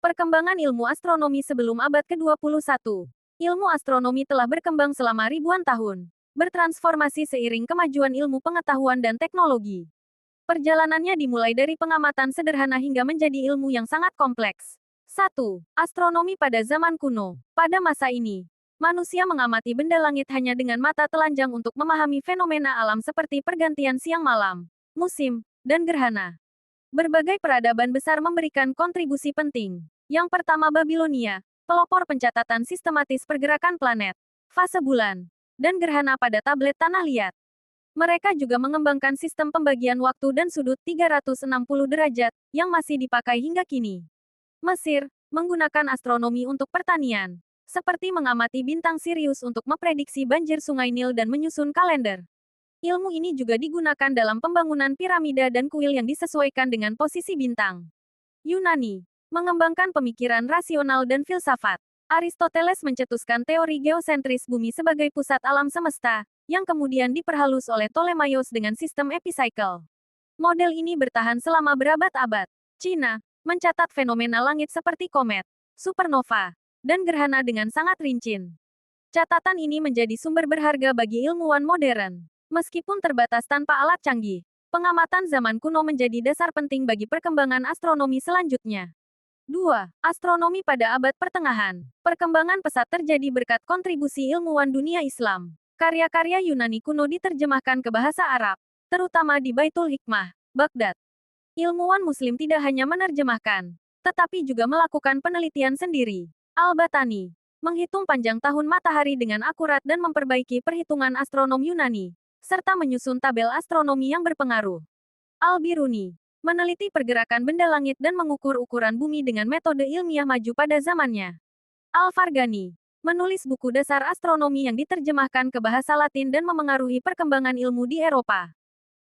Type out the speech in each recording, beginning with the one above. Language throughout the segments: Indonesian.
Perkembangan ilmu astronomi sebelum abad ke-21. Ilmu astronomi telah berkembang selama ribuan tahun, bertransformasi seiring kemajuan ilmu pengetahuan dan teknologi. Perjalanannya dimulai dari pengamatan sederhana hingga menjadi ilmu yang sangat kompleks. 1. Astronomi pada zaman kuno. Pada masa ini, manusia mengamati benda langit hanya dengan mata telanjang untuk memahami fenomena alam seperti pergantian siang malam, musim, dan gerhana. Berbagai peradaban besar memberikan kontribusi penting. Yang pertama Babilonia, pelopor pencatatan sistematis pergerakan planet, fase bulan, dan gerhana pada tablet tanah liat. Mereka juga mengembangkan sistem pembagian waktu dan sudut 360 derajat, yang masih dipakai hingga kini. Mesir, menggunakan astronomi untuk pertanian, seperti mengamati bintang Sirius untuk memprediksi banjir sungai Nil dan menyusun kalender. Ilmu ini juga digunakan dalam pembangunan piramida dan kuil yang disesuaikan dengan posisi bintang. Yunani, mengembangkan pemikiran rasional dan filsafat. Aristoteles mencetuskan teori geosentris bumi sebagai pusat alam semesta, yang kemudian diperhalus oleh Ptolemaios dengan sistem epicycle. Model ini bertahan selama berabad-abad. Cina, mencatat fenomena langit seperti komet, supernova, dan gerhana dengan sangat rinci. Catatan ini menjadi sumber berharga bagi ilmuwan modern. Meskipun terbatas tanpa alat canggih, pengamatan zaman kuno menjadi dasar penting bagi perkembangan astronomi selanjutnya. 2. Astronomi pada abad pertengahan. Perkembangan pesat terjadi berkat kontribusi ilmuwan dunia Islam. Karya-karya Yunani kuno diterjemahkan ke bahasa Arab, terutama di Baitul Hikmah, Baghdad. Ilmuwan Muslim tidak hanya menerjemahkan, tetapi juga melakukan penelitian sendiri. Al-Batani, menghitung panjang tahun matahari dengan akurat dan memperbaiki perhitungan astronom Yunani, serta menyusun tabel astronomi yang berpengaruh. Al-Biruni, meneliti pergerakan benda langit dan mengukur ukuran bumi dengan metode ilmiah maju pada zamannya. Al-Farghani, menulis buku dasar astronomi yang diterjemahkan ke bahasa Latin dan memengaruhi perkembangan ilmu di Eropa.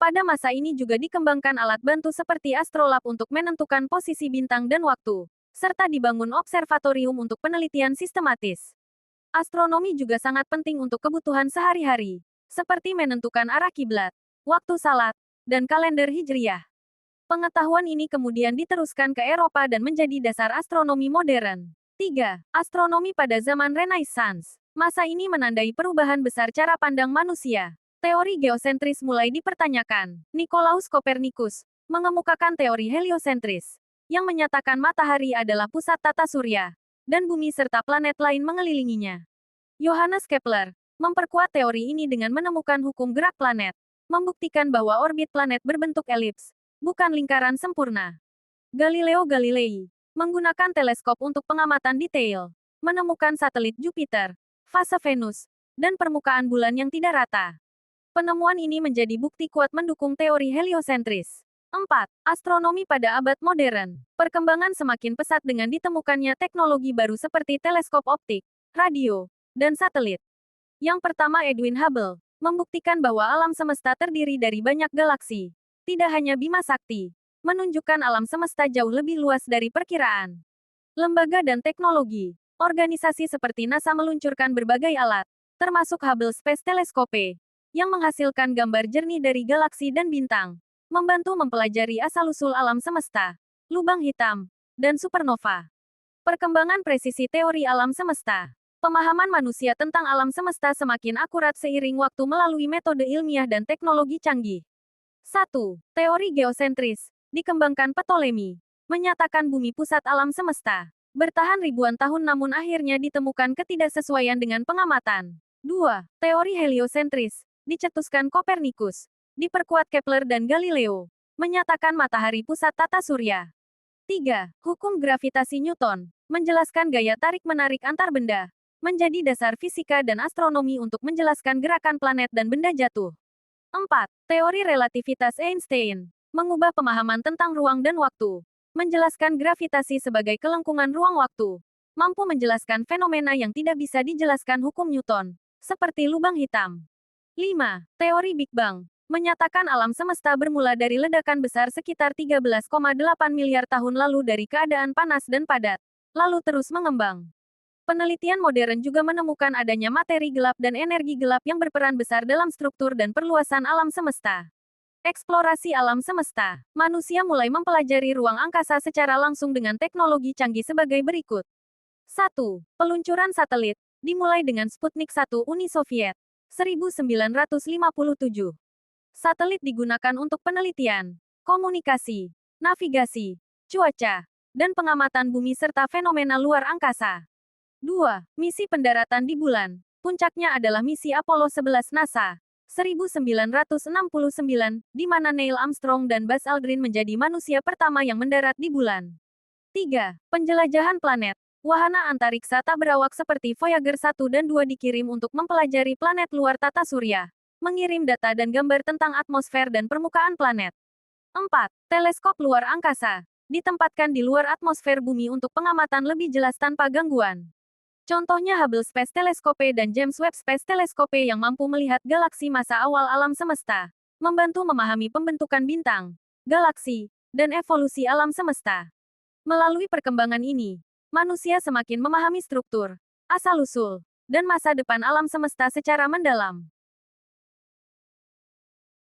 Pada masa ini juga dikembangkan alat bantu seperti astrolab untuk menentukan posisi bintang dan waktu, serta dibangun observatorium untuk penelitian sistematis. Astronomi juga sangat penting untuk kebutuhan sehari-hari, seperti menentukan arah kiblat, waktu salat, dan kalender hijriyah. Pengetahuan ini kemudian diteruskan ke Eropa dan menjadi dasar astronomi modern. 3. Astronomi pada zaman Renaissance. Masa ini menandai perubahan besar cara pandang manusia. Teori geosentris mulai dipertanyakan. Nicolaus Copernicus mengemukakan teori heliosentris, yang menyatakan matahari adalah pusat tata surya, dan bumi serta planet lain mengelilinginya. Johannes Kepler memperkuat teori ini dengan menemukan hukum gerak planet, membuktikan bahwa orbit planet berbentuk elips, bukan lingkaran sempurna. Galileo Galilei menggunakan teleskop untuk pengamatan detail, menemukan satelit Jupiter, fase Venus, dan permukaan bulan yang tidak rata. Penemuan ini menjadi bukti kuat mendukung teori heliosentris. 4. Astronomi pada abad modern. Perkembangan semakin pesat dengan ditemukannya teknologi baru seperti teleskop optik, radio, dan satelit. Yang pertama Edwin Hubble, membuktikan bahwa alam semesta terdiri dari banyak galaksi. Tidak hanya Bima Sakti, menunjukkan alam semesta jauh lebih luas dari perkiraan. Lembaga dan teknologi. Organisasi seperti NASA meluncurkan berbagai alat, termasuk Hubble Space Telescope, yang menghasilkan gambar jernih dari galaksi dan bintang, membantu mempelajari asal-usul alam semesta, lubang hitam, dan supernova. Perkembangan presisi teori alam semesta. Pemahaman manusia tentang alam semesta semakin akurat seiring waktu melalui metode ilmiah dan teknologi canggih. 1. Teori geosentris, dikembangkan Ptolemy, menyatakan bumi pusat alam semesta. Bertahan ribuan tahun namun akhirnya ditemukan ketidaksesuaian dengan pengamatan. 2. Teori heliosentris, dicetuskan Copernicus, diperkuat Kepler dan Galileo, menyatakan matahari pusat tata surya. 3. Hukum gravitasi Newton, menjelaskan gaya tarik-menarik antar benda, menjadi dasar fisika dan astronomi untuk menjelaskan gerakan planet dan benda jatuh. 4. Teori relativitas Einstein, mengubah pemahaman tentang ruang dan waktu, menjelaskan gravitasi sebagai kelengkungan ruang waktu, mampu menjelaskan fenomena yang tidak bisa dijelaskan hukum Newton, seperti lubang hitam. 5. Teori Big Bang, menyatakan alam semesta bermula dari ledakan besar sekitar 13,8 miliar tahun lalu dari keadaan panas dan padat, lalu terus mengembang. Penelitian modern juga menemukan adanya materi gelap dan energi gelap yang berperan besar dalam struktur dan perluasan alam semesta. Eksplorasi alam semesta. Manusia mulai mempelajari ruang angkasa secara langsung dengan teknologi canggih sebagai berikut. 1. Peluncuran satelit. Dimulai dengan Sputnik 1 Uni Soviet. 1957. Satelit digunakan untuk penelitian, komunikasi, navigasi, cuaca, dan pengamatan bumi serta fenomena luar angkasa. 2. Misi pendaratan di bulan. Puncaknya adalah misi Apollo 11 NASA. 1969, di mana Neil Armstrong dan Buzz Aldrin menjadi manusia pertama yang mendarat di bulan. 3. Penjelajahan planet. Wahana antariksa tak berawak seperti Voyager 1 dan 2 dikirim untuk mempelajari planet luar tata surya, mengirim data dan gambar tentang atmosfer dan permukaan planet. 4. Teleskop luar angkasa. Ditempatkan di luar atmosfer bumi untuk pengamatan lebih jelas tanpa gangguan. Contohnya Hubble Space Telescope dan James Webb Space Telescope yang mampu melihat galaksi masa awal alam semesta, membantu memahami pembentukan bintang, galaksi, dan evolusi alam semesta. Melalui perkembangan ini, manusia semakin memahami struktur, asal-usul, dan masa depan alam semesta secara mendalam.